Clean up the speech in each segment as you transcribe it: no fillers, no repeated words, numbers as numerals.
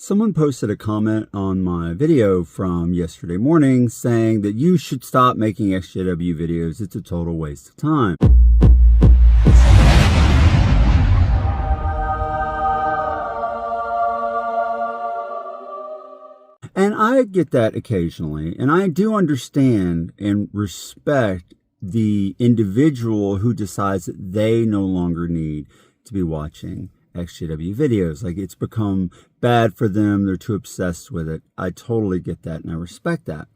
Someone posted a comment on my video from yesterday morning saying that you should stop making EXJW videos. It's a total waste of time. And I get that occasionally, and I do understand and respect the individual who decides that they no longer need to be watching EXJW videos. Like, it's become bad for them. They're too obsessed with it. I totally get that, and I respect that.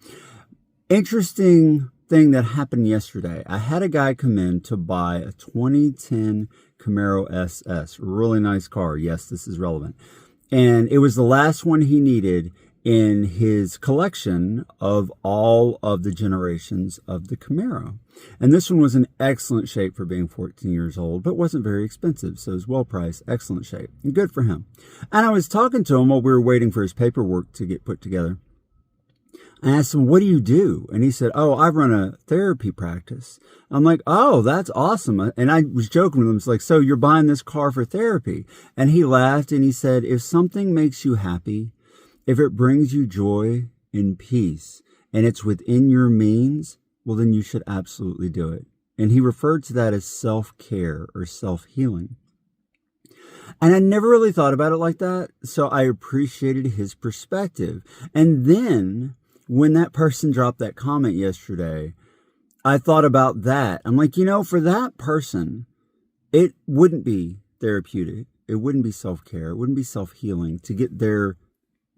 Interesting thing that happened yesterday. I had a guy come in to buy a 2010 Camaro SS. Really nice car. Yes, this is relevant. And it was the last one he needed in his collection of all of the generations of the Camaro. And this one was in excellent shape for being 14 years old, but wasn't very expensive. So it was well priced, excellent shape, and good for him. And I was talking to him while we were waiting for his paperwork to get put together. I asked him, "What do you do?" And he said, "Oh, I run a therapy practice." I'm like, "Oh, that's awesome." And I was joking with him. It's like, "So you're buying this car for therapy?" And he laughed and he said, "If something makes you happy, if it brings you joy and peace, and it's within your means, well, then you should absolutely do it." And he referred to that as self-care or self-healing. And I never really thought about it like that, so I appreciated his perspective. And then when that person dropped that comment yesterday, I thought about that. I'm like, for that person, it wouldn't be therapeutic. It wouldn't be self-care. It wouldn't be self-healing to get their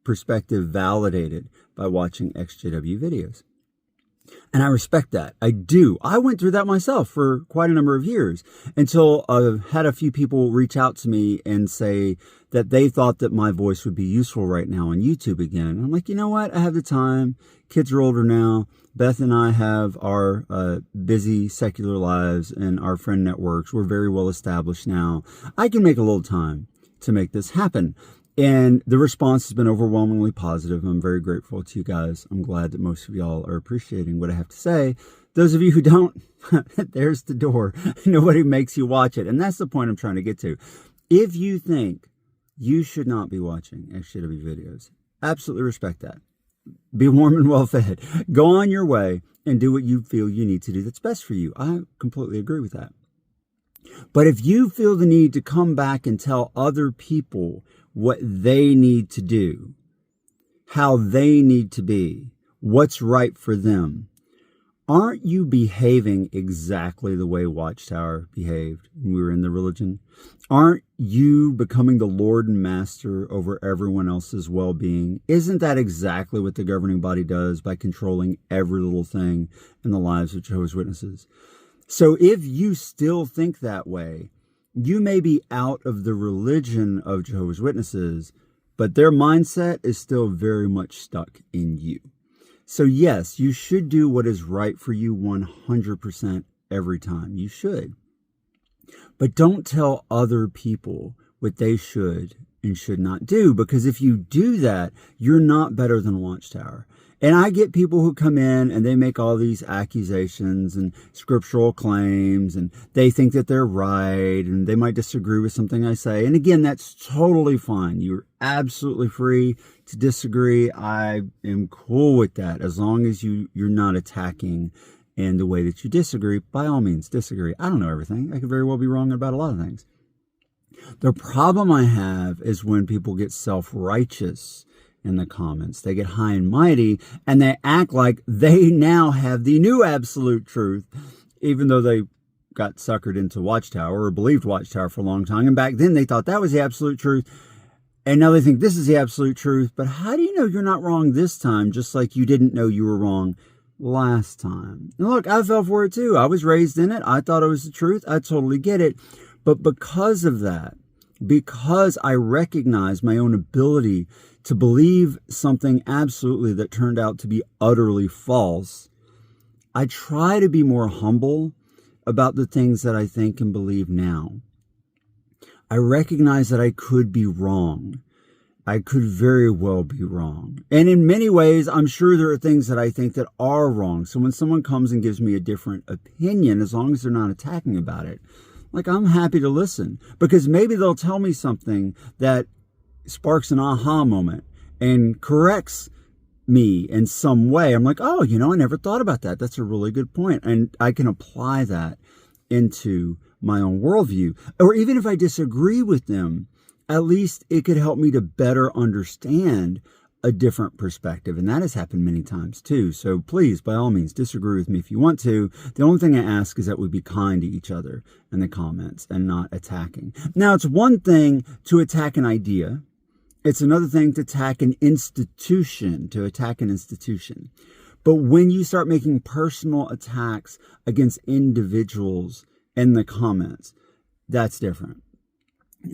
perspective validated by watching EXJW videos. And I respect that. I do. I went through that myself for quite a number of years until I had a few people reach out to me and say that they thought that my voice would be useful right now on YouTube again. And I'm like, you know what? I have the time. Kids are older now. Beth and I have our busy secular lives and our friend networks. We're very well established now. I can make a little time to make this happen. And the response has been overwhelmingly positive. I'm very grateful to you guys. I'm glad that most of y'all are appreciating what I have to say. Those of you who don't, there's the door. Nobody makes you watch it. And that's the point I'm trying to get to. If you think you should not be watching EXJW videos, absolutely respect that. Be warm and well fed. Go on your way and do what you feel you need to do that's best for you. I completely agree with that. But if you feel the need to come back and tell other people what they need to do, how they need to be, what's right for them, aren't you behaving exactly the way Watchtower behaved when we were in the religion? Aren't you becoming the Lord and Master over everyone else's well-being? Isn't that exactly what the governing body does by controlling every little thing in the lives of Jehovah's Witnesses? So if you still think that way, you may be out of the religion of Jehovah's Witnesses, but their mindset is still very much stuck in you. So yes, you should do what is right for you 100% every time. You should. But don't tell other people what they should and should not do, because if you do that, you're not better than Watchtower. And I get people who come in and they make all these accusations and scriptural claims, and they think that they're right, and they might disagree with something I say. And again, that's totally fine. You're absolutely free to disagree. I am cool with that as long as you're not attacking in the way that you disagree. By all means, disagree. I don't know everything. I could very well be wrong about a lot of things. The problem I have is when people get self-righteous in the comments. They get high and mighty, and they act like they now have the new absolute truth, even though they got suckered into Watchtower or believed Watchtower for a long time. And back then they thought that was the absolute truth. And now they think this is the absolute truth. But how do you know you're not wrong this time, just like you didn't know you were wrong last time? And look, I fell for it too. I was raised in it. I thought it was the truth. I totally get it. But because of that, because I recognize my own ability to believe something absolutely that turned out to be utterly false, I try to be more humble about the things that I think and believe now. I recognize that I could be wrong. I could very well be wrong. And in many ways, I'm sure there are things that I think that are wrong. So when someone comes and gives me a different opinion, as long as they're not attacking about it, like, I'm happy to listen, because maybe they'll tell me something that sparks an aha moment and corrects me in some way. I'm like, oh, I never thought about that. That's a really good point. And I can apply that into my own worldview. Or even if I disagree with them, at least it could help me to better understand a different perspective. And that has happened many times too. So please, by all means, disagree with me if you want to. The only thing I ask is that we be kind to each other in the comments and not attacking. Now, it's one thing to attack an idea. It's another thing to attack an institution, But when you start making personal attacks against individuals in the comments, that's different.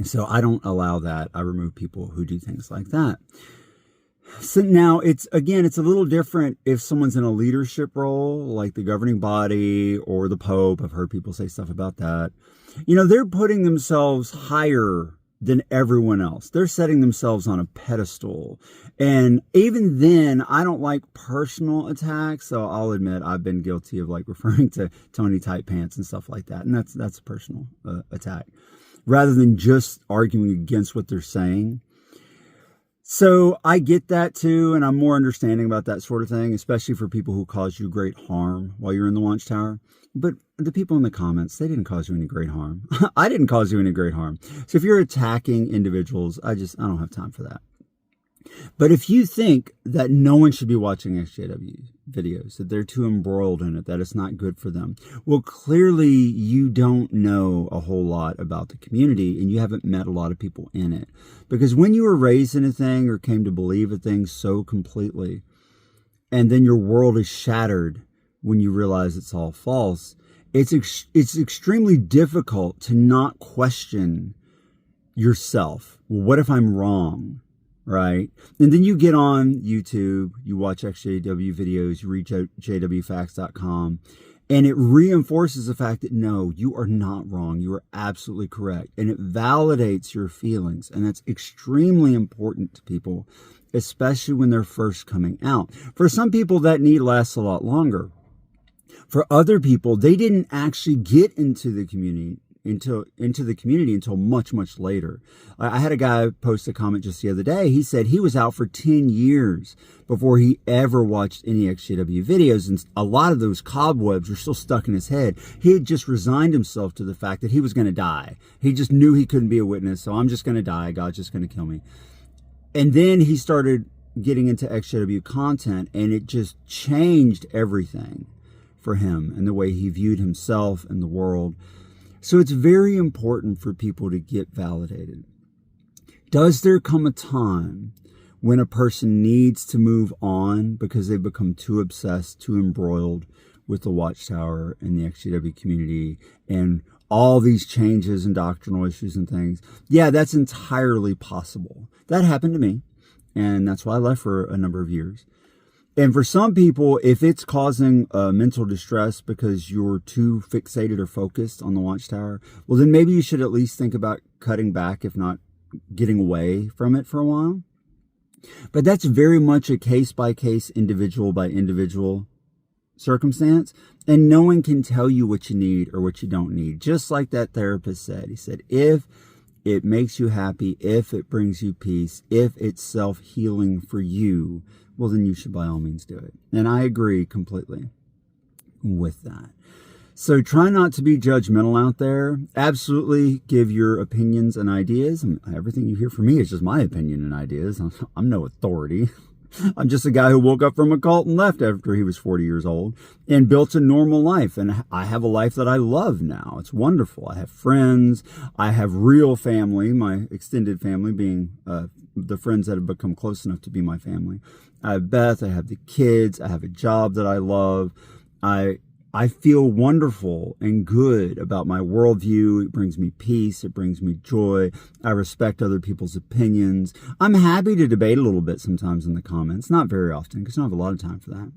So I don't allow that. I remove people who do things like that. So now it's a little different if someone's in a leadership role, like the governing body or the Pope. I've heard people say stuff about that. They're putting themselves higher than everyone else. They're setting themselves on a pedestal. And even then, I don't like personal attacks. So I'll admit I've been guilty of referring to Tony Tight Pants and stuff like that. And that's a personal attack rather than just arguing against what they're saying. So I get that too, and I'm more understanding about that sort of thing, especially for people who cause you great harm while you're in the Watchtower. But the people in the comments, they didn't cause you any great harm. I didn't cause you any great harm. So if you're attacking individuals, I don't have time for that. But if you think that no one should be watching EXJW videos, that they're too embroiled in it, that it's not good for them, well, clearly you don't know a whole lot about the community and you haven't met a lot of people in it. Because when you were raised in a thing or came to believe a thing so completely, and then your world is shattered when you realize it's all false, it's extremely difficult to not question yourself. Well, what if I'm wrong? Right? And then you get on YouTube, you watch EXJW videos, you read jwfacts.com, and it reinforces the fact that no, you are not wrong. You are absolutely correct. And it validates your feelings. And that's extremely important to people, especially when they're first coming out. For some people, that need lasts a lot longer. For other people, they didn't actually get into the community until much, much later. I had a guy post a comment just the other day. He said he was out for 10 years before he ever watched any EXJW videos, and a lot of those cobwebs were still stuck in his head. He had just resigned himself to the fact that he was going to die. He just knew he couldn't be a witness, so I'm just going to die. God's just going to kill me. And then he started getting into EXJW content, and it just changed everything for him and the way he viewed himself and the world. So it's very important for people to get validated. Does there come a time when a person needs to move on because they've become too obsessed, too embroiled with the Watchtower and the EXJW community and all these changes and doctrinal issues and things? Yeah, that's entirely possible. That happened to me, and that's why I left for a number of years. And for some people, if it's causing mental distress because you're too fixated or focused on the Watchtower, well, then maybe you should at least think about cutting back, if not getting away from it for a while. But that's very much a case-by-case, individual-by-individual circumstance. And no one can tell you what you need or what you don't need. Just like that therapist said. He said, if it makes you happy, if it brings you peace, if it's self-healing for you, well, then you should by all means do it. And I agree completely with that. So try not to be judgmental out there. Absolutely give your opinions and ideas. And everything you hear from me is just my opinion and ideas. I'm no authority. I'm just a guy who woke up from a cult and left after he was 40 years old and built a normal life. And I have a life that I love now. It's wonderful. I have friends. I have real family, my extended family being the friends that have become close enough to be my family. I have Beth. I have the kids. I have a job that I love. I feel wonderful and good about my worldview. It brings me peace. It brings me joy. I respect other people's opinions. I'm happy to debate a little bit sometimes in the comments. Not very often because I don't have a lot of time for that.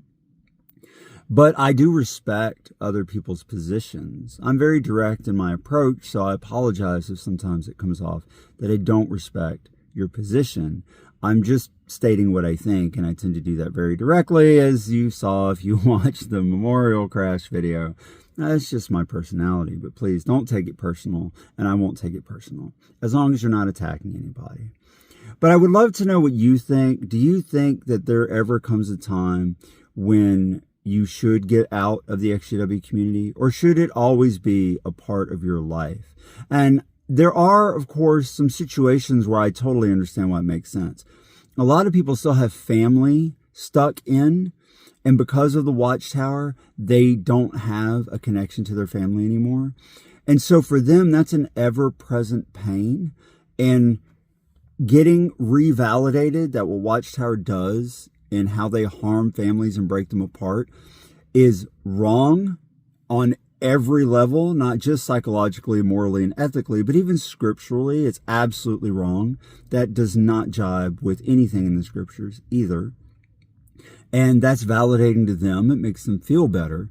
But I do respect other people's positions. I'm very direct in my approach, so I apologize if sometimes it comes off that I don't respect your position. I'm just stating what I think, and I tend to do that very directly, as you saw if you watched the memorial crash video. That's just my personality, but please don't take it personal, and I won't take it personal, as long as you're not attacking anybody. But I would love to know what you think. Do you think that there ever comes a time when you should get out of the EXJW community, or should it always be a part of your life? And there are, of course, some situations where I totally understand why it makes sense. A lot of people still have family stuck in, and because of the Watchtower, they don't have a connection to their family anymore. And so for them, that's an ever-present pain. And getting revalidated that what Watchtower does and how they harm families and break them apart is wrong on every level, not just psychologically, morally, and ethically, but even scripturally. It's absolutely wrong. That does not jibe with anything in the scriptures either. And that's validating to them. It makes them feel better.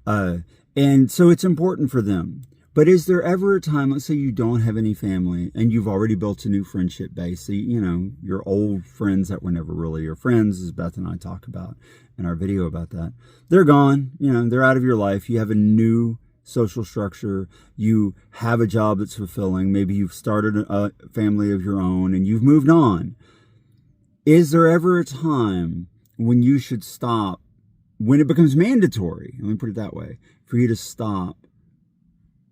And so it's important for them. But is there ever a time, let's say you don't have any family and you've already built a new friendship base, so, you know, your old friends that were never really your friends, as Beth and I talk about in our video about that, they're gone, you know, they're out of your life. You have a new social structure. You have a job that's fulfilling. Maybe you've started a family of your own and you've moved on. Is there ever a time when you should stop, when it becomes mandatory, let me put it that way, for you to stop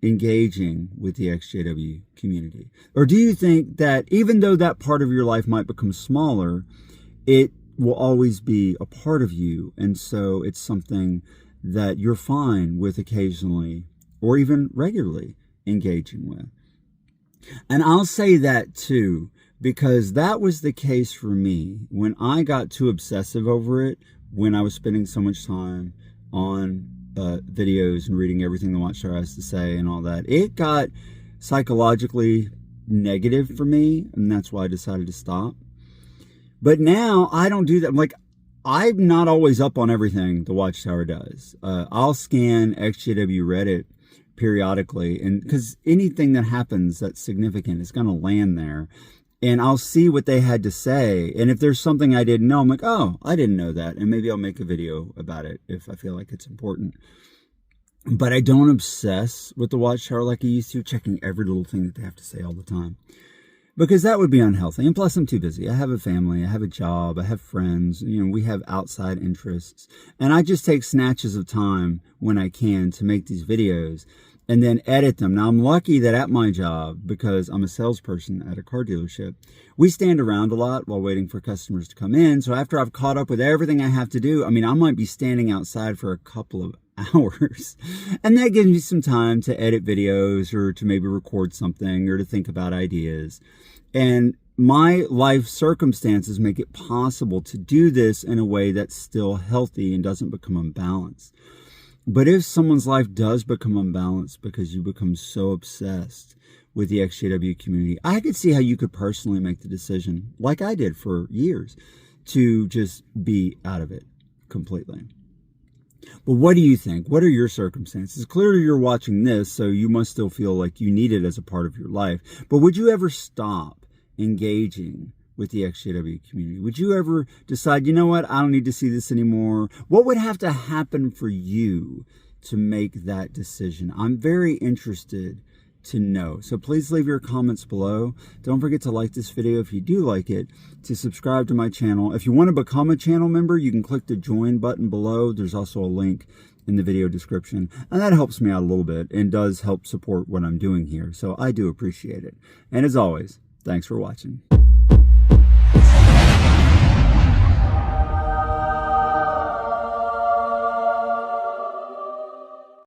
engaging with the EXJW community? Or do you think that even though that part of your life might become smaller, it will always be a part of you, and so it's something that you're fine with occasionally or even regularly engaging with? And I'll say that too, because that was the case for me when I got too obsessive over it, when I was spending so much time on videos and reading everything the Watchtower has to say and all that. It got psychologically negative for me, and that's why I decided to stop. But now I don't do that. I'm not always up on everything the Watchtower does. I'll scan EXJW Reddit periodically, and because anything that happens that's significant is going to land there. And I'll see what they had to say. And if there's something I didn't know, I'm like, oh, I didn't know that. And maybe I'll make a video about it if I feel like it's important. But I don't obsess with the Watchtower like I used to, checking every little thing that they have to say all the time, because that would be unhealthy. And plus, I'm too busy. I have a family, I have a job, I have friends, you know, we have outside interests. And I just take snatches of time when I can to make these videos and then edit them. Now, I'm lucky that at my job, because I'm a salesperson at a car dealership, we stand around a lot while waiting for customers to come in. So after I've caught up with everything I have to do, I mean, I might be standing outside for a couple of hours. And that gives me some time to edit videos or to maybe record something or to think about ideas. And my life circumstances make it possible to do this in a way that's still healthy and doesn't become unbalanced. But if someone's life does become unbalanced because you become so obsessed with the EXJW community, I could see how you could personally make the decision, like I did for years, to just be out of it completely. But what do you think? What are your circumstances? Clearly you're watching this, so you must still feel like you need it as a part of your life. But would you ever stop engaging with the EXJW community? Would you ever decide, you know what, I don't need to see this anymore? What would have to happen for you to make that decision? I'm very interested to know. So please leave your comments below. Don't forget to like this video if you do like it, to subscribe to my channel. If you want to become a channel member, you can click the join button below. There's also a link in the video description, and that helps me out a little bit and does help support what I'm doing here. So I do appreciate it. And as always, thanks for watching.